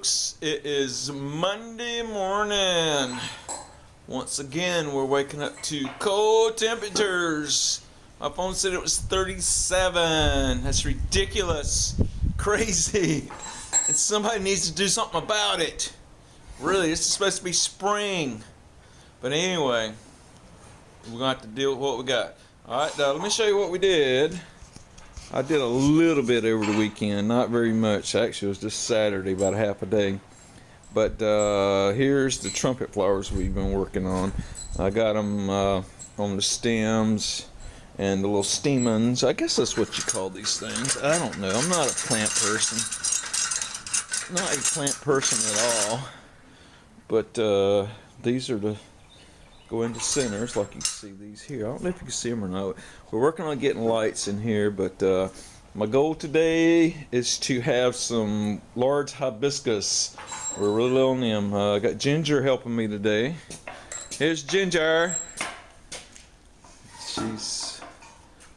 folks, it is Monday morning. Once again, we're waking up to cold temperatures. My phone said it was 37. That's ridiculous, crazy, and somebody needs to do something about it. Really, this is supposed to be spring. But anyway, we're gonna have to deal with what we got. Alright, let me show you what we did. I did a little bit over the weekend, not very much. Actually, it was just Saturday, about a half a day. But here's the trumpet flowers we've been working on. I got them on the stems and the little stamens. I guess that's what you call these things. I don't know. I'm not a plant person. Not a plant person at all. But these are the go into centers, like you can see these here. I don't know if you can see them or not. We're working on getting lights in here, but my goal today is to have some large hibiscus. We're really low on them. I got Ginger helping me today. Here's Ginger. She's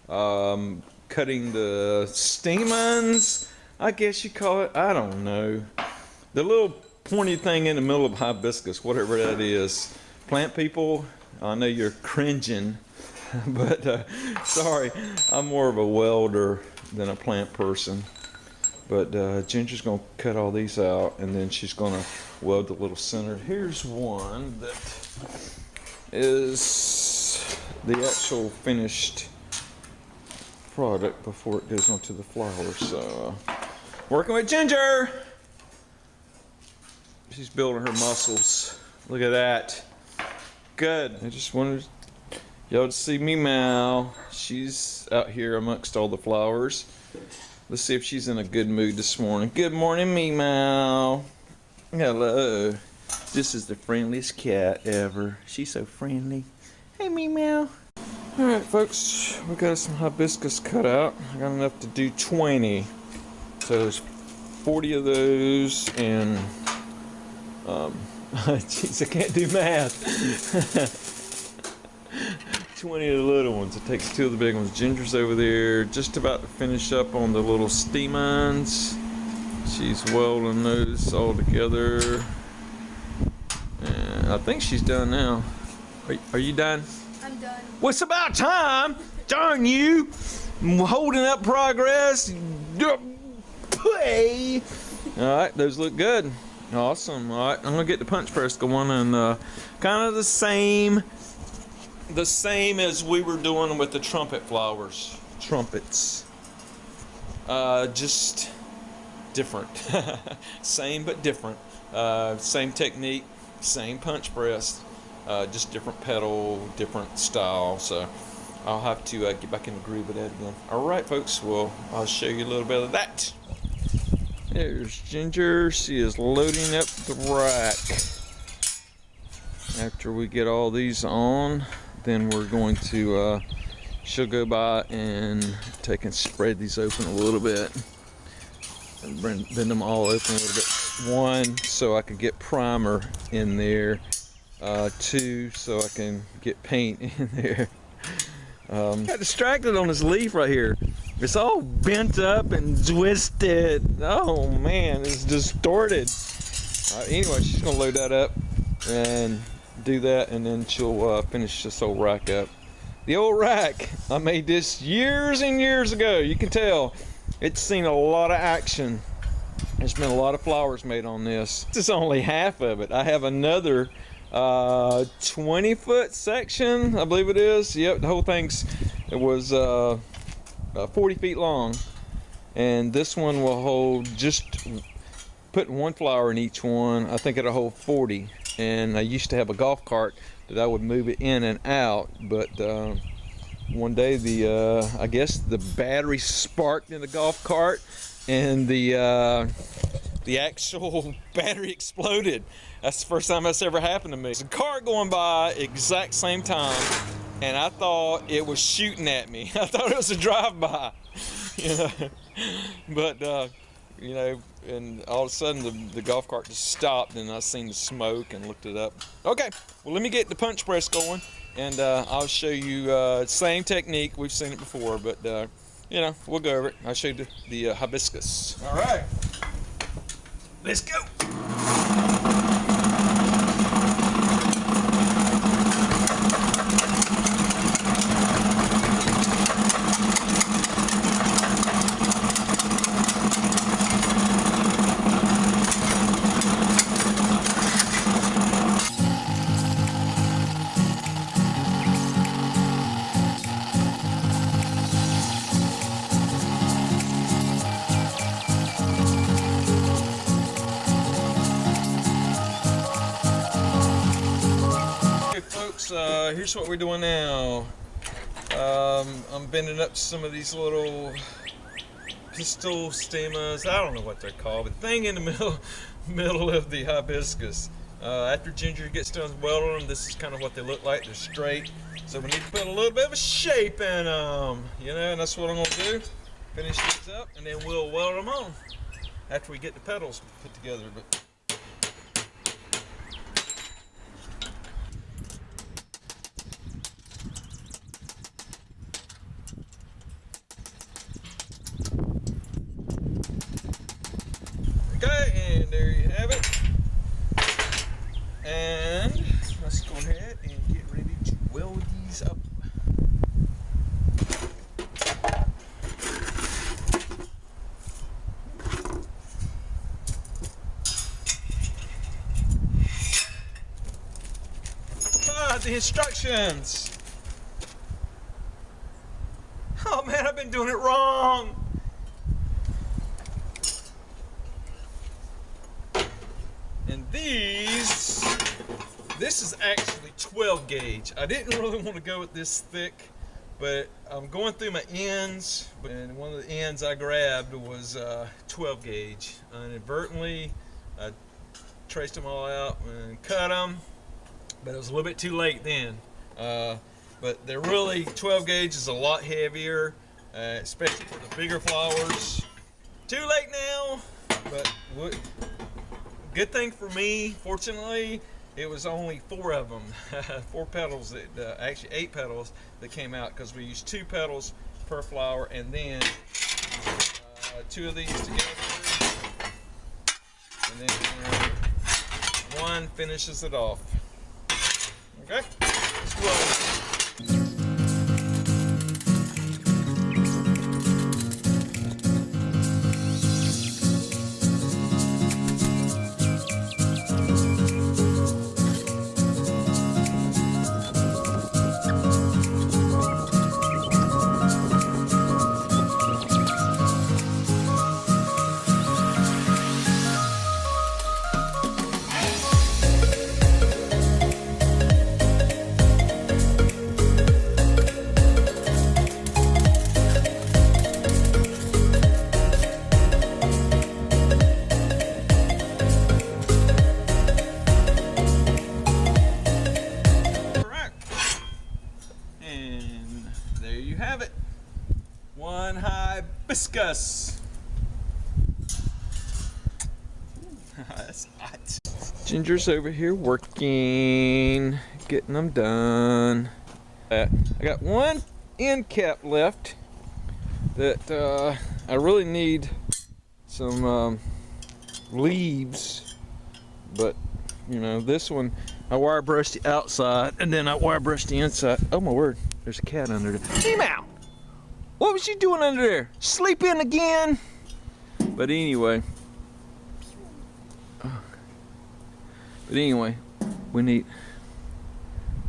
cutting the stamens, I guess you call it. I don't know. The little pointy thing in the middle of hibiscus, whatever that is. Plant people, I know you're cringing, but sorry, I'm more of a welder than a plant person. But Ginger's gonna cut all these out, and then she's gonna weld the little center. Here's one that is the actual finished product before it goes onto the flowers. So, working with Ginger. She's building her muscles. Look at that. Good. I just wanted y'all to see Meow. She's out here amongst all the flowers. Let's see if she's in a good mood this morning. Good morning, Meow. Hello. This is the friendliest cat ever. She's so friendly. Hey, Meow. Alright, folks. We got some hibiscus cut out. I got enough to do 20. So there's 40 of those, and jeez, I can't do math. 20 of the little ones. It takes 2 of the big ones. Ginger's over there just about to finish up on the little stamens. She's welding those all together. And I think she's done now. Are you done? I'm done. Well, it's about time. Darn you. I'm holding up progress. Play. Alright, those look good. Awesome. Alright, I'm gonna get the punch press going, and kind of the same as we were doing with the trumpet flowers. Trumpets. Just different. Same but different. Same technique, same punch press, just different pedal, different style. So I'll have to get back in the groove with that again. Alright, folks, well, I'll show you a little bit of that. There's Ginger. She is loading up the rack. After we get all these on, then we're going to, she'll go by and take and spread these open a little bit. And bend them all open a little bit. 1, so I can get primer in there. 2, so I can get paint in there. Got distracted on this leaf right here. It's all bent up and twisted. Oh man, it's distorted. Anyway, she's gonna load that up and do that, and then she'll finish this old rack up. The old rack, I made this years and years ago. You can tell it's seen a lot of action. There's been a lot of flowers made on this. This is only half of it. I have another 20-foot section, I believe it is. Yep, the whole it was 40 feet long, and this one will hold, just putting 1 flower in each one, I think it'll hold 40. And I used to have a golf cart that I would move it in and out, but one day I guess the battery sparked in the golf cart, and the actual battery exploded. That's the first time that's ever happened to me. There's a car going by exact same time, and I thought it was shooting at me. I thought it was a drive-by, you know. But you know, and all of a sudden the golf cart just stopped, and I seen the smoke and looked it up. Okay, well, let me get the punch press going, and I'll show you same technique. We've seen it before, but you know, we'll go over it. I'll show you the hibiscus. All right. Let's go. Here's what we're doing now. I'm bending up some of these little pistol stemas. I don't know what they're called, but the thing in the middle of the hibiscus. After Ginger gets done welding them, this is kind of what they look like. They're straight, so we need to put a little bit of a shape in them, you know, and that's what I'm going to do. Finish these up, and then we'll weld them on after we get the pedals put together. But okay, and there you have it. And let's go ahead and get ready to weld these up. The instructions. Oh man, I've been doing it wrong. And this is actually 12 gauge. I didn't really want to go with this thick, but I'm going through my ends, and one of the ends I grabbed was 12 gauge. Inadvertently, I traced them all out and cut them, but it was a little bit too late then. But they're really, 12 gauge is a lot heavier, especially for the bigger flowers. Too late now, but good thing for me, fortunately, it was only 4 of them, 4 petals, actually 8 petals that came out, because we used 2 petals per flower, and then 2 of these together, and then 1 finishes it off. Okay, let's roll. Have it. 1 hibiscus. That's hot. Ginger's over here working, getting them done. I got 1 end cap left that I really need some leaves, but you know, this one I wire brushed the outside and then I wire brushed the inside. Oh my word. There's a cat under there. Came out! What was you doing under there? Sleeping again? But anyway. We need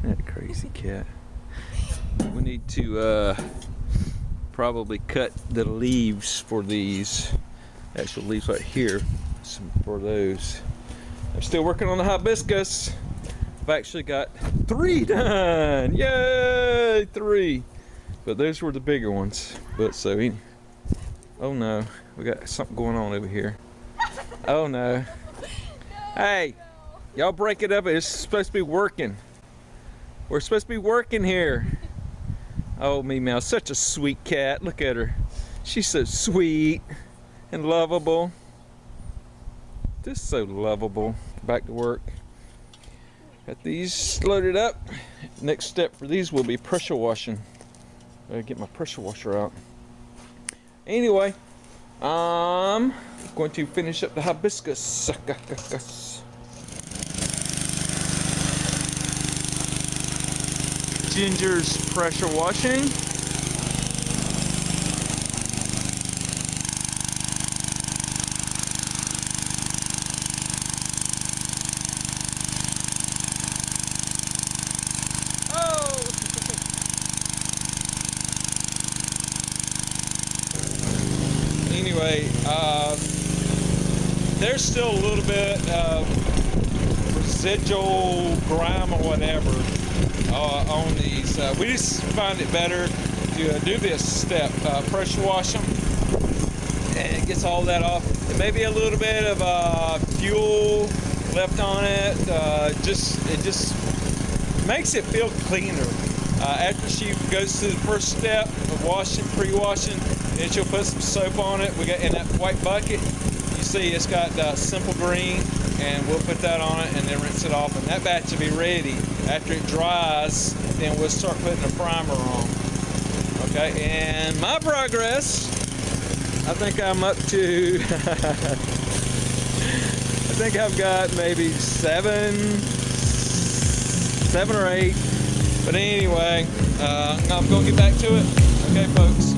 that crazy cat. We need to probably cut the leaves for these. Actual leaves right here. For those. I'm still working on the hibiscus. I've actually got 3 done. Yay, 3. But those were the bigger ones. But so, oh no, we got something going on over here. Oh no. Hey, y'all break it up. It's supposed to be working. We're supposed to be working here. Oh, me Mouse, such a sweet cat. Look at her. She's so sweet and lovable. Just so lovable. Back to work. Got these loaded up. Next step for these will be pressure washing. Gotta get my pressure washer out. Anyway, Going to finish up the hibiscus. Ginger's pressure washing. Anyway, there's still a little bit of residual grime or whatever on these. We just find it better to do this step, pressure wash them, and it gets all that off. There may be a little bit of fuel left on it. It just makes it feel cleaner. After she goes through the first step of washing, pre-washing, then she'll put some soap on it. We got in that white bucket. You see, it's got simple green, and we'll put that on it and then rinse it off. And that batch will be ready. After it dries, then we'll start putting a primer on. Okay, and my progress. I think I'm up to. I think I've got maybe seven or eight. But anyway, I'm going to get back to it. Okay, folks.